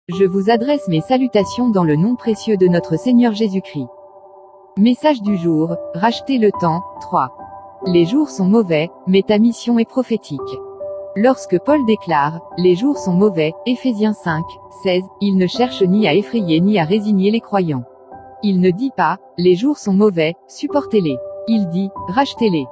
Je vous adresse mes salutations dans le nom précieux de notre Seigneur Jésus-Christ. Message du jour, racheter le temps, 3. Les jours sont mauvais, mais ta mission est prophétique. Lorsque Paul déclare, les jours sont mauvais, Éphésiens 5, 16, il ne cherche ni à effrayer ni à résigner les croyants. Il ne dit pas, les jours sont mauvais, supportez-les. Il dit, rachetez-les.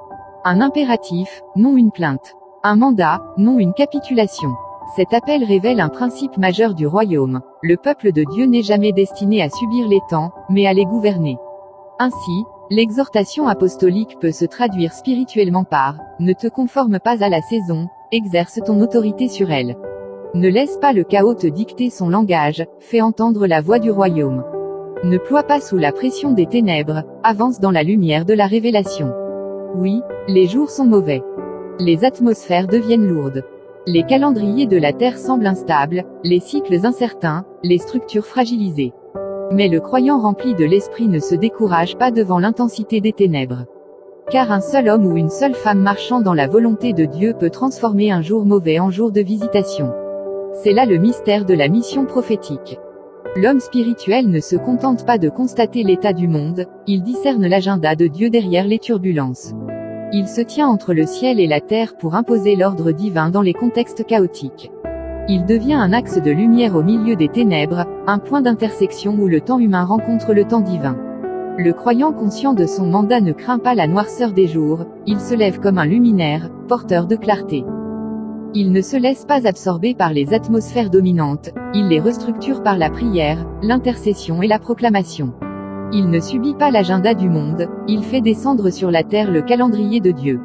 Un impératif, non une plainte. Un mandat, non une capitulation. Cet appel révèle un principe majeur du royaume. Le peuple de Dieu n'est jamais destiné à subir les temps, mais à les gouverner. Ainsi, l'exhortation apostolique peut se traduire spirituellement par « Ne te conforme pas à la saison, exerce ton autorité sur elle. Ne laisse pas le chaos te dicter son langage, fais entendre la voix du royaume. Ne ploie pas sous la pression des ténèbres, avance dans la lumière de la révélation. » Oui, les jours sont mauvais. Les atmosphères deviennent lourdes. Les calendriers de la Terre semblent instables, les cycles incertains, les structures fragilisées. Mais le croyant rempli de l'esprit ne se décourage pas devant l'intensité des ténèbres. Car un seul homme ou une seule femme marchant dans la volonté de Dieu peut transformer un jour mauvais en jour de visitation. C'est là le mystère de la mission prophétique. L'homme spirituel ne se contente pas de constater l'état du monde, il discerne l'agenda de Dieu derrière les turbulences. Il se tient entre le ciel et la terre pour imposer l'ordre divin dans les contextes chaotiques. Il devient un axe de lumière au milieu des ténèbres, un point d'intersection où le temps humain rencontre le temps divin. Le croyant conscient de son mandat ne craint pas la noirceur des jours, il se lève comme un luminaire, porteur de clarté. Il ne se laisse pas absorber par les atmosphères dominantes, il les restructure par la prière, l'intercession et la proclamation. Il ne subit pas l'agenda du monde, il fait descendre sur la terre le calendrier de Dieu.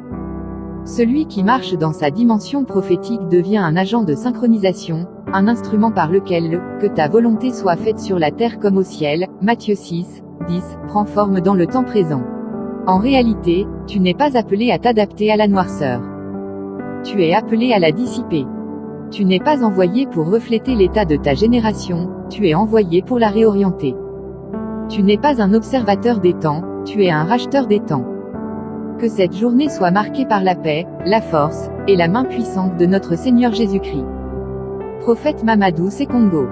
Celui qui marche dans sa dimension prophétique devient un agent de synchronisation, un instrument par lequel que ta volonté soit faite sur la terre comme au ciel, Matthieu 6, 10, prend forme dans le temps présent. En réalité, tu n'es pas appelé à t'adapter à la noirceur. Tu es appelé à la dissiper. Tu n'es pas envoyé pour refléter l'état de ta génération, tu es envoyé pour la réorienter. Tu n'es pas un observateur des temps, tu es un racheteur des temps. Que cette journée soit marquée par la paix, la force, et la main puissante de notre Seigneur Jésus-Christ. Prophète Mamadou Sekongo.